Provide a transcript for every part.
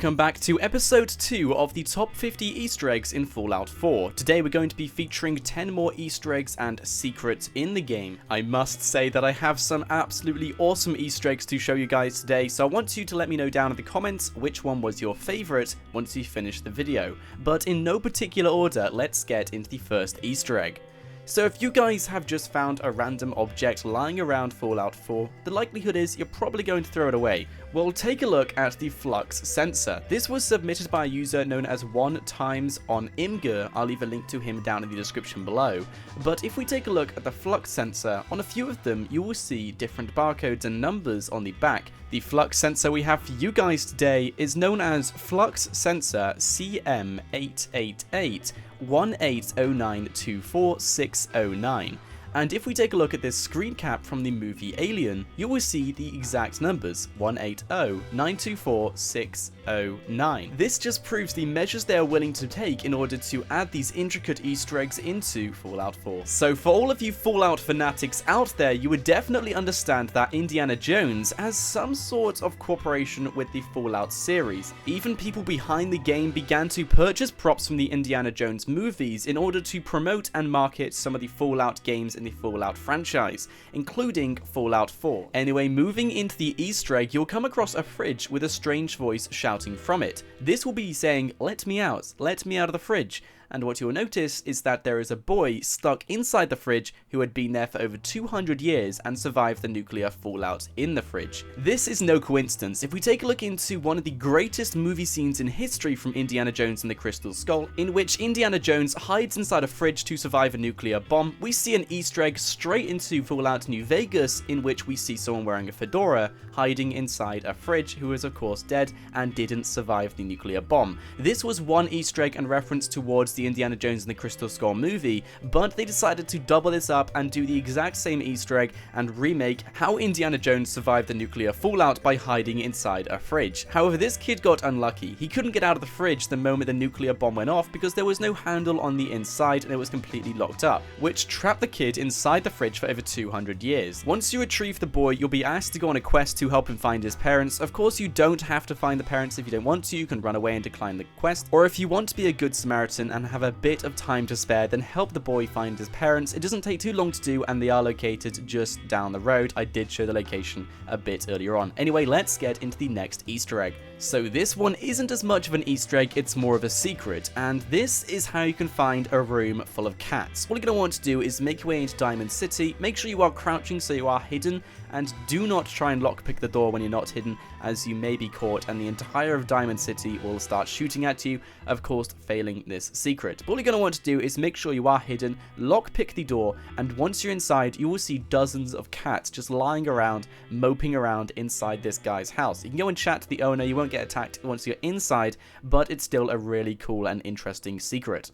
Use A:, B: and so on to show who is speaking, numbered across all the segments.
A: welcome back to episode 2 of the top 50 Easter eggs in Fallout 4. Today we're going to be featuring 10 more Easter eggs and secrets in the game. I must say that I have some absolutely awesome Easter eggs to show you guys today, so I want you to let me know down in the comments which one was your favourite once you finish the video. But in no particular order, let's get into the first Easter egg. So if you guys have just found a random object lying around Fallout 4, the likelihood is you're probably going to throw it away. Well, take a look at the Flux Sensor. This was submitted by a user known as 1times on Imgur. I'll leave a link to him down in the description below. But if we take a look at the Flux Sensor, on a few of them you will see different barcodes and numbers on the back. The Flux Sensor we have for you guys today is known as Flux Sensor CM888 180924609. And if we take a look at this screen cap from the movie Alien, you will see the exact numbers, 180924609. This just proves the measures they are willing to take in order to add these intricate Easter eggs into Fallout 4. So for all of you Fallout fanatics out there, you would definitely understand that Indiana Jones has some sort of cooperation with the Fallout series. Even people behind the game began to purchase props from the Indiana Jones movies in order to promote and market some of the Fallout games in the Fallout franchise, including Fallout 4. Anyway, moving into the Easter egg, you'll come across a fridge with a strange voice shouting from it. This will be saying, let me out of the fridge. And what you'll notice is that there is a boy stuck inside the fridge who had been there for over 200 years and survived the nuclear fallout in the fridge. This is no coincidence. If we take a look into one of the greatest movie scenes in history from Indiana Jones and the Crystal Skull, in which Indiana Jones hides inside a fridge to survive a nuclear bomb, we see an Easter egg straight into Fallout New Vegas, in which we see someone wearing a fedora hiding inside a fridge who is of course dead and didn't survive the nuclear bomb. This was one Easter egg and reference towards the Indiana Jones and the Crystal Skull movie, but they decided to double this up and do the exact same Easter egg and remake how Indiana Jones survived the nuclear fallout by hiding inside a fridge. However, this kid got unlucky. He couldn't get out of the fridge the moment the nuclear bomb went off because there was no handle on the inside and it was completely locked up, which trapped the kid inside the fridge for over 200 years. Once you retrieve the boy, you'll be asked to go on a quest to help him find his parents. Of course, you don't have to find the parents if you don't want to. You can run away and decline the quest, or if you want to be a good Samaritan and have a bit of time to spare, then help the boy find his parents. It doesn't take too long to do and they are located just down the road. I did show the location a bit earlier on. Anyway, let's get into the next Easter egg. So this one isn't as much of an Easter egg, it's more of a secret, and this is how you can find a room full of cats. All you're going to want to do is make your way into Diamond City, make sure you are crouching so you are hidden, and do not try and lockpick the door when you're not hidden, as you may be caught and the entire of Diamond City will start shooting at you, of course failing this secret. All you're going to want to do is make sure you are hidden, lockpick the door, and once you're inside you will see dozens of cats just lying around, moping around inside this guy's house. You can go and chat to the owner, you won't get attacked once you're inside, but it's still a really cool and interesting secret.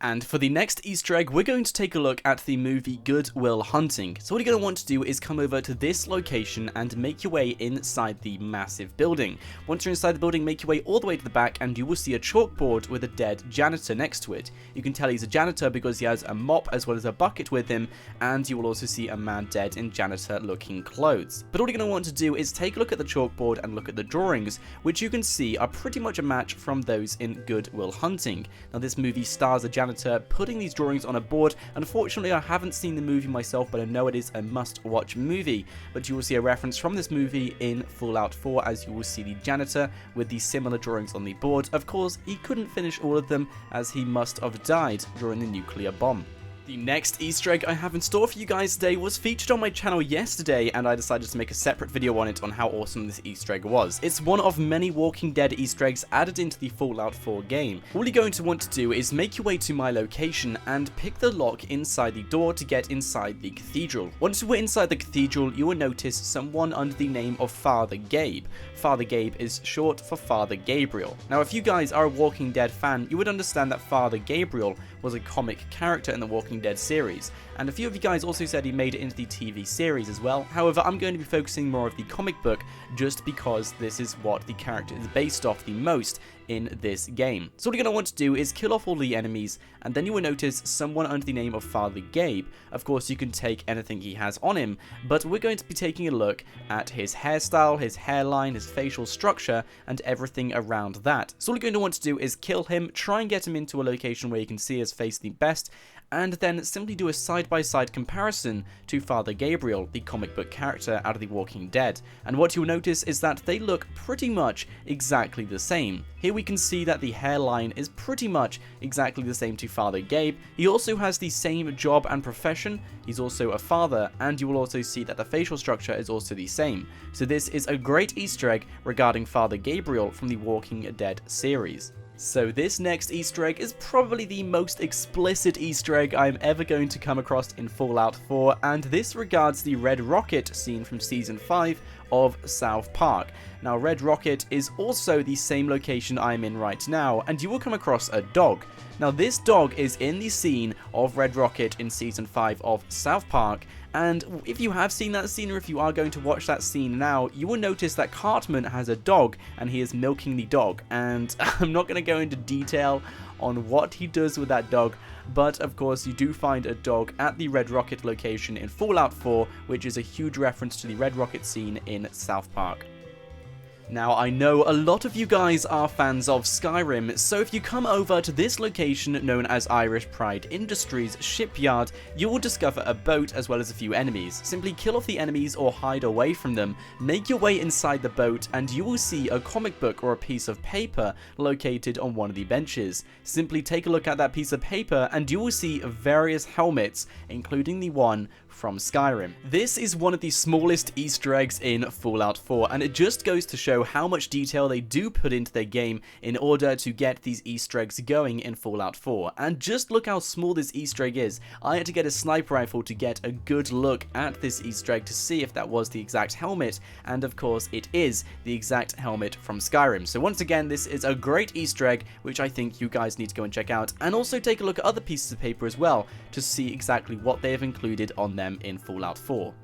A: And for the next Easter egg, we're going to take a look at the movie Good Will Hunting. So what you're going to want to do is come over to this location and make your way inside the massive building. Once you're inside the building, make your way all the way to the back and you will see a chalkboard with a dead janitor next to it. You can tell he's a janitor because he has a mop as well as a bucket with him, and you will also see a man dead in janitor looking clothes. But all you're going to want to do is take a look at the chalkboard and look at the drawings, which you can see are pretty much a match from those in Good Will Hunting. Now this movie stars a janitor putting these drawings on a board. Unfortunately, I haven't seen the movie myself, but I know it is a must-watch movie. But you will see a reference from this movie in Fallout 4, as you will see the janitor with these similar drawings on the board. Of course, he couldn't finish all of them, as he must have died during the nuclear bomb. The next Easter egg I have in store for you guys today was featured on my channel yesterday, and I decided to make a separate video on it on how awesome this Easter egg was. It's one of many Walking Dead Easter eggs added into the Fallout 4 game. All you're going to want to do is make your way to my location and pick the lock inside the door to get inside the cathedral. Once you were inside the cathedral, you will notice someone under the name of Father Gabe. Father Gabe is short for Father Gabriel. Now, if you guys are a Walking Dead fan, you would understand that Father Gabriel was a comic character in the Walking Walking Dead series, and a few of you guys also said he made it into the TV series as well. However, I'm going to be focusing more of the comic book just because this is what the character is based off the most in this game. So what you're going to want to do is kill off all the enemies, and then you will notice someone under the name of Father Gabe. Of course, you can take anything he has on him, but we're going to be taking a look at his hairstyle, his hairline, his facial structure, and everything around that. So all you're going to want to do is kill him, try and get him into a location where you can see his face the best, and then simply do a side-by-side comparison to Father Gabriel, the comic book character out of The Walking Dead. And what you'll notice is that they look pretty much exactly the same. Here we can see that the hairline is pretty much exactly the same to Father Gabe. He also has the same job and profession, he's also a father, and you will also see that the facial structure is also the same. So this is a great Easter egg regarding Father Gabriel from the Walking Dead series. So this next Easter egg is probably the most explicit Easter egg I'm ever going to come across in Fallout 4, and this regards the Red Rocket scene from Season 5 of South Park. Now, Red Rocket is also the same location I'm in right now, and you will come across a dog. Now, this dog is in the scene of Red Rocket in Season 5 of South Park, and if you have seen that scene, or if you are going to watch that scene now, you will notice that Cartman has a dog, and he is milking the dog. And I'm not going to go into detail on what he does with that dog, but of course you do find a dog at the Red Rocket location in Fallout 4, which is a huge reference to the Red Rocket scene in South Park. Now, I know a lot of you guys are fans of Skyrim, so if you come over to this location known as Irish Pride Industries Shipyard, you will discover a boat as well as a few enemies. Simply kill off the enemies or hide away from them, make your way inside the boat, and you will see a comic book or a piece of paper located on one of the benches. Simply take a look at that piece of paper and you will see various helmets, including the one from Skyrim. This is one of the smallest Easter eggs in Fallout 4, and it just goes to show how much detail they do put into their game in order to get these Easter eggs going in Fallout 4. And just look how small this Easter egg is. I had to get a sniper rifle to get a good look at this Easter egg to see if that was the exact helmet, and of course it is the exact helmet from Skyrim. So once again, this is a great Easter egg, which I think you guys need to go and check out, and also take a look at other pieces of paper as well to see exactly what they have included on them in Fallout 4.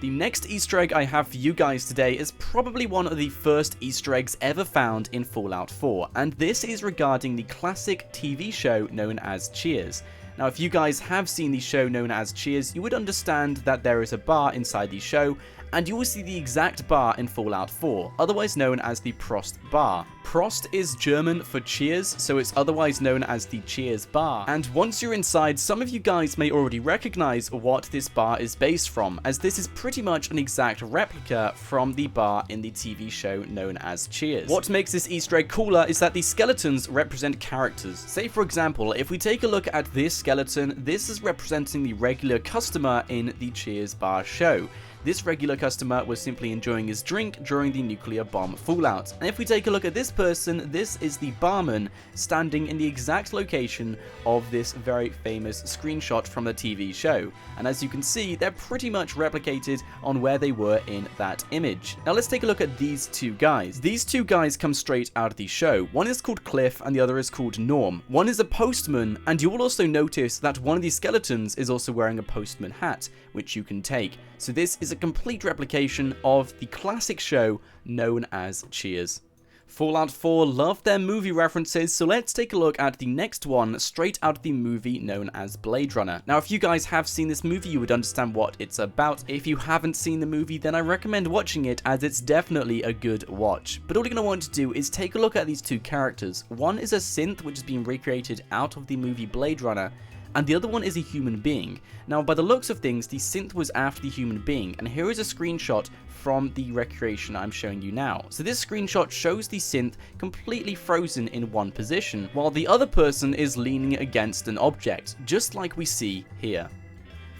A: The next Easter egg I have for you guys today is probably one of the first Easter eggs ever found in Fallout 4, and this is regarding the classic TV show known as Cheers. Now, if you guys have seen the show known as Cheers, you would understand that there is a bar inside the show, and you will see the exact bar in Fallout 4, otherwise known as the Prost Bar. Prost is German for cheers, so it's otherwise known as the Cheers Bar. And once you're inside, some of you guys may already recognize what this bar is based from, as this is pretty much an exact replica from the bar in the TV show known as Cheers. What makes this Easter egg cooler is that the skeletons represent characters. Say, for example, if we take a look at this skeleton, this is representing the regular customer in the Cheers Bar show. This regular customer was simply enjoying his drink during the nuclear bomb fallout. And if we take a look at this person, this is the barman standing in the exact location of this very famous screenshot from the TV show. And as you can see, they're pretty much replicated on where they were in that image. Now let's take a look at these two guys. These two guys come straight out of the show. One is called Cliff and the other is called Norm. One is a postman, and you will also notice that one of these skeletons is also wearing a postman hat, which you can take. So this is a complete replication of the classic show known as Cheers. Fallout 4 loved their movie references, so let's take a look at the next one straight out of the movie known as Blade Runner. Now, if you guys have seen this movie, you would understand what it's about. If you haven't seen the movie, then I recommend watching it, as it's definitely a good watch. But all you're going to want to do is take a look at these two characters. One is a synth, which has been recreated out of the movie Blade Runner, and the other one is a human being. Now, by the looks of things, the synth was after the human being, and here is a screenshot from the recreation I'm showing you now. So this screenshot shows the synth completely frozen in one position, while the other person is leaning against an object, just like we see here.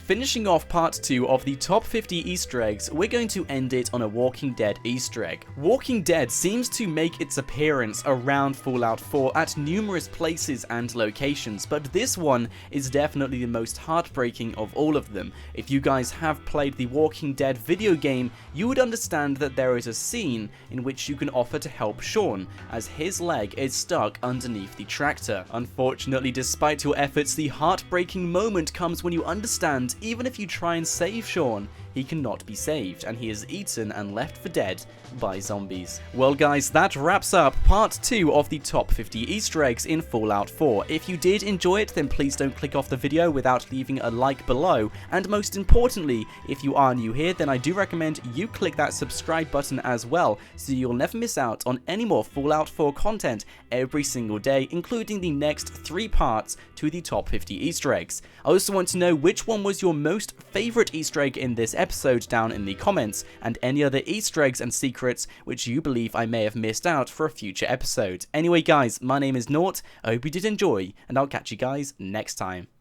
A: Finishing off part 2 of the top 50 Easter eggs, we're going to end it on a Walking Dead Easter egg. Walking Dead seems to make its appearance around Fallout 4 at numerous places and locations, but this one is definitely the most heartbreaking of all of them. If you guys have played the Walking Dead video game, you would understand that there is a scene in which you can offer to help Sean, as his leg is stuck underneath the tractor. Unfortunately, despite your efforts, the heartbreaking moment comes when you understand even if you try and save Sean, he cannot be saved, and he is eaten and left for dead by zombies. Well guys, that wraps up part 2 of the top 50 Easter eggs in Fallout 4. If you did enjoy it, then please don't click off the video without leaving a like below, and most importantly, if you are new here, then I do recommend you click that subscribe button as well, so you'll never miss out on any more Fallout 4 content every single day, including the next 3 parts to the top 50 Easter eggs. I also want to know which one was your most favourite Easter egg in this episode down in the comments, and any other Easter eggs and secrets which you believe I may have missed out for a future episode. Anyway guys, my name is Naught, I hope you did enjoy, and I'll catch you guys next time.